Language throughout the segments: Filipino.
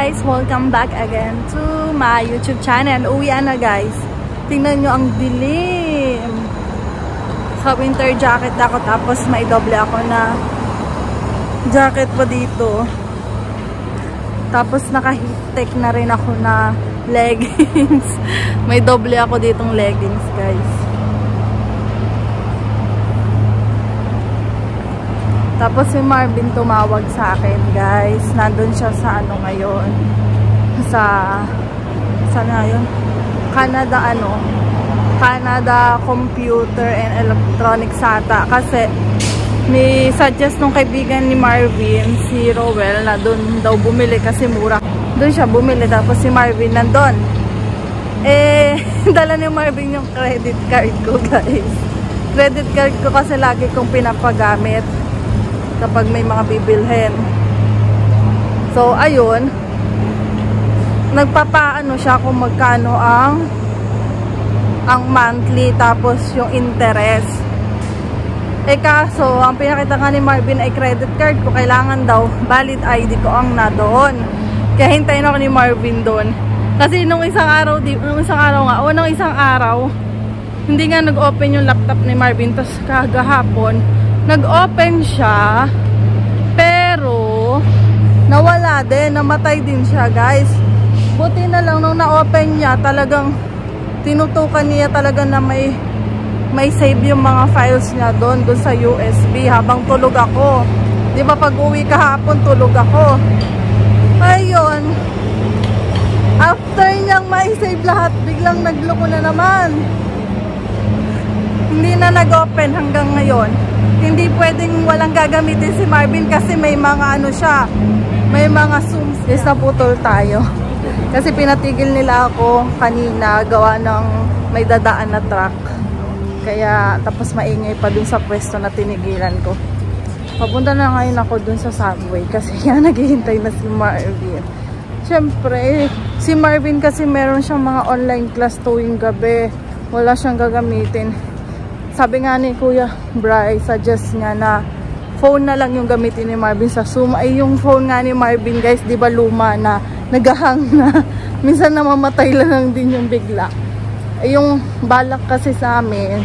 guys! Welcome back again to my YouTube channel. Uwian na guys. Tingnan nyo ang dilim. Sa winter jacket ako tapos may doble ako na jacket pa dito. Tapos naka-heat-tech na rin ako na leggings. May doble ako ditong leggings guys. Tapos si Marvin tumawag sa akin guys. Nandun siya sa ano ngayon. Saan na yun? Canada Computer and Electronics ata. Kasi may suggest nung kaibigan ni Marvin, si Rowell, na doon daw bumili kasi mura. Doon siya bumili. Tapos si Marvin nandun. Dala ni Marvin yung credit card ko guys. Credit card ko kasi lagi kong pinapagamit kapag may mga bibilhin. So, ayun. Nagpapaano siya kung magkano ang monthly tapos yung interest. Kaso, ang pinakita nga ni Marvin ay credit card ko. Kailangan daw, valid ID ko ang nadoon. Kaya hintayin ako ni Marvin doon. Kasi nung isang araw, hindi nga nag-open yung laptop ni Marvin. Tapos kagahapon, nag-open siya, pero nawala din, namatay din siya guys. Buti na lang nung na-open niya, talagang tinutukan niya talaga na may save yung mga files niya doon sa USB habang tulog ako. Di ba pag uwi kahapon tulog ako. Ayun, after niyang may save lahat, biglang nagloko na naman. Hindi na nag-open hanggang ngayon. Hindi pwedeng walang gagamitin si Marvin kasi may mga ano siya, may mga zooms. Yes, naputol tayo. Kasi pinatigil nila ako kanina gawa ng may dadaan na truck. Kaya tapos maingay pa dun sa pwesto na tinigilan ko. Papunta na ngayon ako dun sa subway kasi yan naghihintay na si Marvin. Siyempre, si Marvin kasi meron siyang mga online class tuwing gabi. Wala siyang gagamitin. Sabi nga ni Kuya Bry, suggest niya na phone na lang yung gamitin ni Marvin sa Zoom. Ay yung phone nga ni Marvin guys, di ba luma na, nagahang na. Minsan namamatay lang din yung bigla. Ay yung balak kasi sa amin,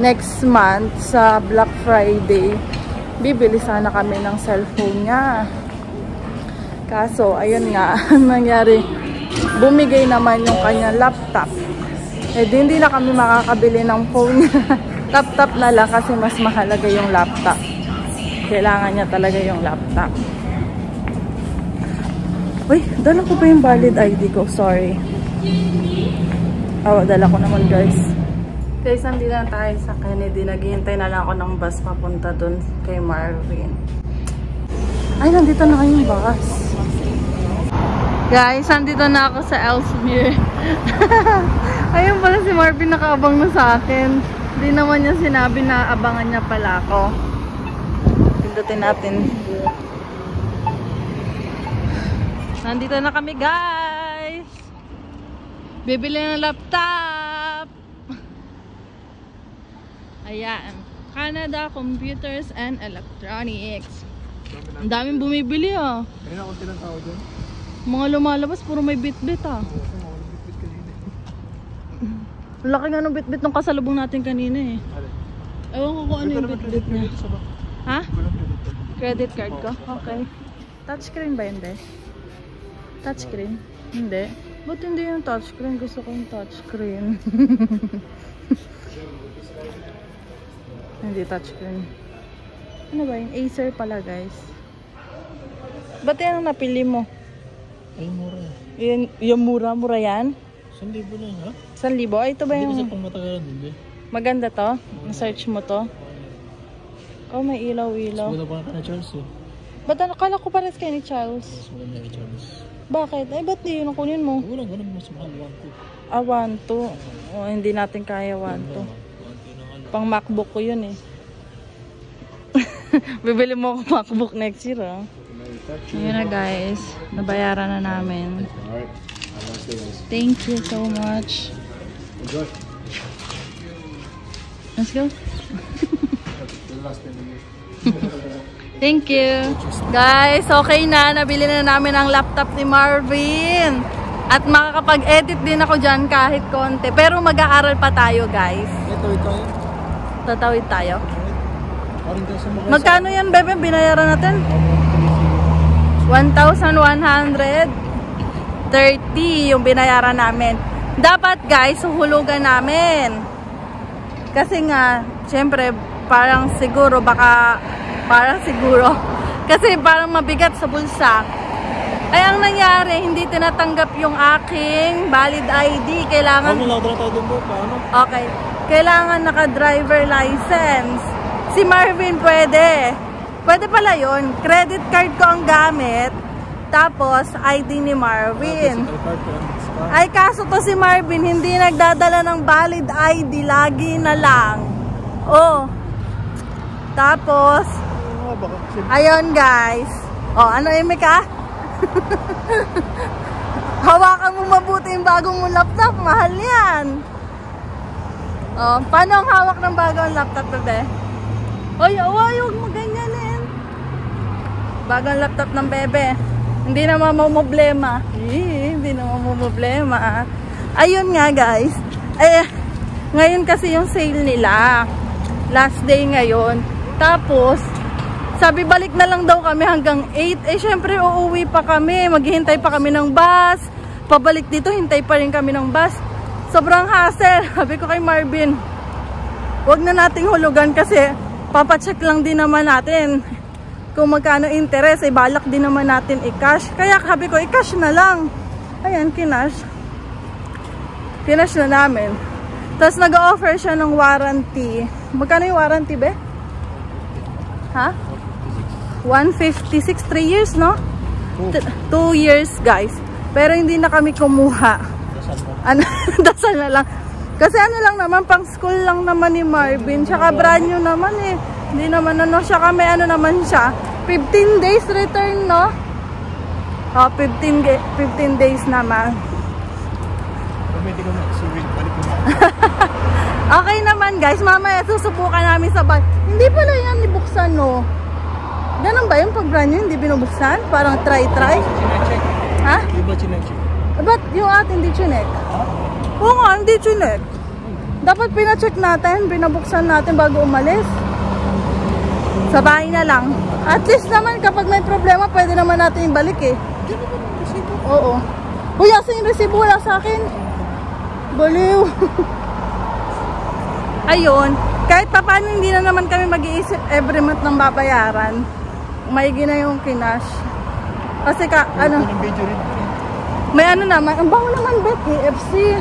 next month sa Black Friday, bibili sana kami ng cellphone niya. Kaso, ayun nga, nangyari, bumigay naman yung kanyang laptop. Hindi na kami makakabili ng phone. Laptop na lang kasi mas mahalaga yung laptop. Kailangan niya talaga yung laptop. Uy, dala ko pa yung valid ID ko. Sorry. Dala ko naman guys. Guys, nandito na tayo sa Kennedy. Naghihintay na lang ako ng bus papunta dun kay Marvin. Ay, nandito na kayong bus. Guys, nandito na ako sa Ellesmere. Ayun pala si Marvin, nakaabang na sa akin. Hindi naman niya sinabi na abangan niya pala ako. Pindutin natin. Nandito na kami guys. Bibili ng laptop. Ayan. Canada Computers and Electronics. Ang daming bumibili ah. Ayun ako tinatawag dyan. Mga lumalabas, puro may bit-bit ah. Laki nga ng bit-bit ng kasalubong natin kanina eh. Ewan ko kung ano yung bit-bit niya. Ha? Credit card ko? Okay. Touchscreen ba hindi? Touchscreen? Hindi. Ba't hindi yung touchscreen? Gusto ko yung touchscreen. Hindi touchscreen. Ano ba yun? Acer pala guys. Ba't yan ang napili mo? Ay, mura. Yung mura yan? 1,000 na yun, ha? 1,000? Ay, ito ba yung... Hindi kasi pang matagalan, hindi. Maganda to? Na-search mo to? Oh, may ilaw-ilaw. Mas maganda pa na Charles, eh. Ba't akala ko pares kayo ni Charles? Mas maganda kay Charles. Bakit? Ay, ba't di yun ang kunin mo? Walang ganun, mas mahal, 1,2. 1,2. Oh, hindi natin kaya 1,2. Pang MacBook ko yun eh. Bibili mo ako MacBook next year, ah. Yun na guys. Nabayaran na namin. Thank you so much. Enjoy. Let's go. The last 10 years. Thank you. Guys, okay na. Nabili na namin ang laptop ni Marvin. At makakapag-edit din ako dyan kahit konti. Pero mag-aaral pa tayo, guys. Tatawid tayo. Tatawid tayo. Magkano yan, bebe? Binayaran natin? 1,130 yung binayaran namin. Dapat, guys, huhulugan namin. Kasi nga, syempre, parang siguro, kasi parang mabigat sa bulsa. Ay, ang nangyari, hindi tinatanggap yung aking valid ID. Kailangan... Okay. Kailangan naka-driver license. Si Marvin pwede. Pwede pala yun. Credit card ko ang gamit. Tapos, ID ni Marvin. Ay, kaso to si Marvin, hindi nagdadala ng valid ID. Lagi na lang. Oh. Tapos, ayun guys. Oh, ano imi ka? Hawakan mo mabuti yung bagong mong laptop. Mahal yan. Oh, paano ang hawak ng bagong laptop, bebe? Oy, huwag mo ganyanin. Bagong laptop ng bebe. Hindi na mamumblema. Hindi na mamumblema. Ayun nga guys. Ngayon kasi yung sale nila. Last day ngayon. Tapos, sabi balik na lang daw kami hanggang 8. Syempre uuwi pa kami. Maghihintay pa kami ng bus. Pabalik dito, hintay pa rin kami ng bus. Sobrang hassle. Sabi ko kay Marvin, wag na nating hulugan kasi papacheck lang din naman natin kung magkano interest. Balak din naman natin i-cash. Kaya sabi ko, i-cash na lang. Ayan, kinash. Kinash na namin. Tapos nag-offer siya ng warranty. Magkano yung warranty, be? Ha? 156, 3 years, no? 2 years, guys. Pero hindi na kami kumuha. Dasal na lang. Kasi ano lang naman, pang school lang naman ni Marvin. Tsaka brand new naman eh. Hindi naman ano siya, kami ano naman siya. 15 days return, no? Oh, 15 days naman. Okay naman guys, mamaya susubukan namin sa bag. Hindi pala yan ibuksan, no? Ganun ba yung pag brand new, hindi binubuksan? Parang try? Ha? Di ba chinek-check? Ba't yung atin hindi chinek? Oo nga, hindi chinek. Dapat pinacheck natin, binabuksan natin bago umalis. Sa bahay na lang. At least naman kapag may problema, pwede naman natin ibalik eh. Oo. Uy, asa yung resibo? Wala sa akin. Baliw. Ayun. Kahit pa paano hindi na naman kami mag-iisip every month ng babayaran. Maigi na yung kinash. Kasi ano, may ano naman, ang bango naman bet, KFC.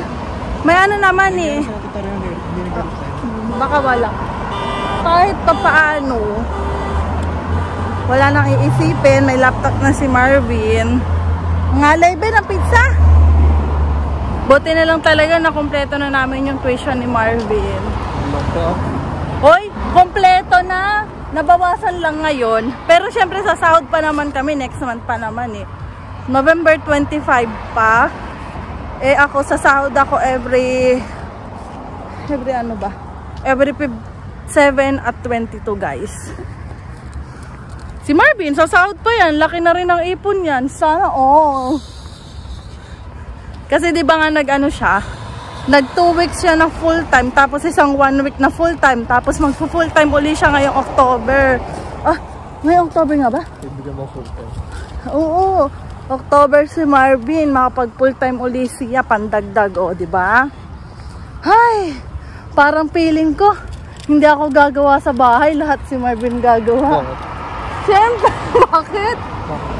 May ano naman eh. Baka wala. Kahit pa paano, wala nang iisipin, may laptop na si Marvin. Ngalay ba ng pizza? Buti na lang talaga na kompleto na namin yung tuition ni Marvin. Hoy, kompleto na. Nabawasan lang ngayon. Pero syempre sa sahod pa naman kami. Next month pa naman eh. November 25 pa. Eh ako sa sahod ako every ano ba? Every 7 at 22 guys. Si Marvin, sa sahod pa yan. Laki na rin ang ipon yan. Sana all. Kasi di ba nga nag-ano siya? Nag 2 weeks siya na full time. Tapos isang 1 week na full time. Tapos mag-full time uli siya ngayong October. Ah, ngayong October nga ba? Ibigyan mo full time. Oo. October si Marvin. Makapag full time uli siya. Pandagdag o, di ba? Hay! Parang feeling ko, hindi ako gagawa sa bahay. Lahat si Marvin gagawa. Bakit? Siyempre, bakit?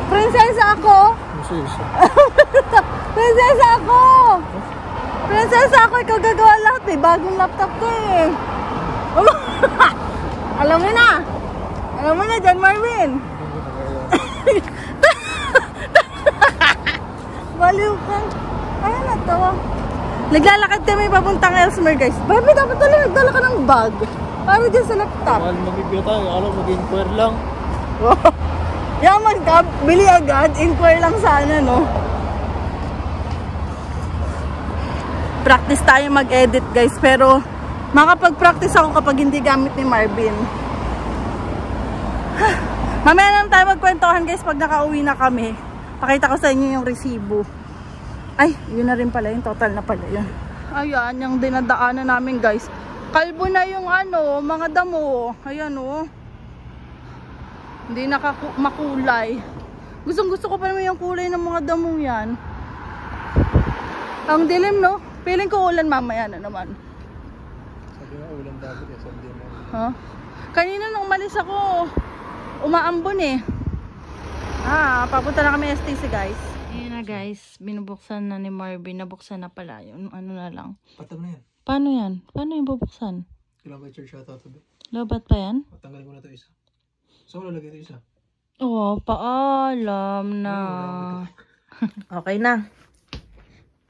Prinsesa ako. Prinsesa ako. Prinsesa ako, ikaw gagawa lahat eh. Bagong laptop ko eh. Alam mo na. Alam mo na dyan, Marvin. Baliw ka. Ayun na to. Naglalakad kami papuntang Elsmer guys. Baby, dapat talaga nagdala ka ng bag. Para dyan sa laptop. Mahal magigil tayo. Alam, mag-inquire lang. Yaman ka, bili agad. Inquire lang sana, no? Practice tayo mag-edit guys. Pero makapag-practice ako kapag hindi gamit ni Marvin. Mamaya lang tayo magkwentuhan guys pag nakauwi na kami. Pakita ko sa inyo yung resibo. Ay, yun na rin pala yung total na pala yun. Ayan, yung dinadaanan namin guys. Kalbo na yung ano, mga damo. Ayan oh. Hindi makulay. Gustong gusto ko pa naman yung kulay ng mga damo yan. Ang dilim no? Feeling ko ulan mamaya na naman. Sabi nga ulan dapat eh. Sabi mo. Huh? Kanina nung umalis ako, umaambon eh. Papunta na kami STC guys. Ayan na guys, binubuksan na ni Marvin. Nabuksan na pala yun. Ano na lang. Patag na yan. Paano yan? Paano yung bubuksan? Kailangan ba i-charge ata ito ba? Lobat pa yan? Tanggalin ko na ito isa. So wala lagay ito isa. Oo, paalam na. Okay na.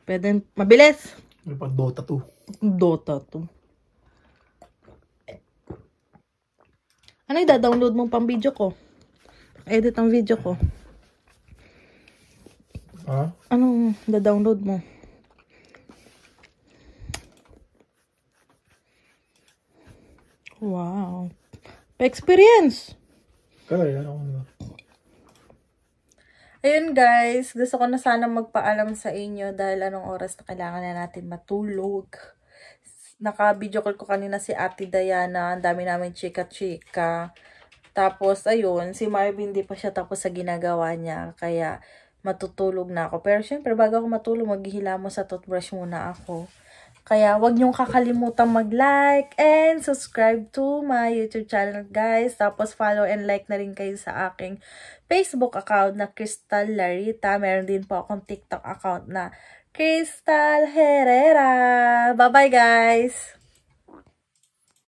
Pwede, mabilis. Ano pa, Dota 2. Dota 2. Ano yung da-download mong pang video ko? Edit ang video ko. Ha? Anong da-download mo? Wow. Pa-experience. Kaya yan ako na. Ayun guys, gusto ko na sana magpaalam sa inyo dahil anong oras na kailangan na natin matulog. Naka-video call ko kanina si Ate Diana. Ang dami namin chika-chika. Tapos, ayun, si Marvin di pa siya tapos sa ginagawa niya. Kaya, matutulog na ako. Pero syempre, bago ako matulog, maghihilamos sa toothbrush muna ako. Kaya, wag niyong kakalimutan mag-like and subscribe to my YouTube channel, guys. Tapos, follow and like na rin kayo sa aking Facebook account na Crystal Larita. Meron din po akong TikTok account na Crystal Herrera. Bye-bye, guys!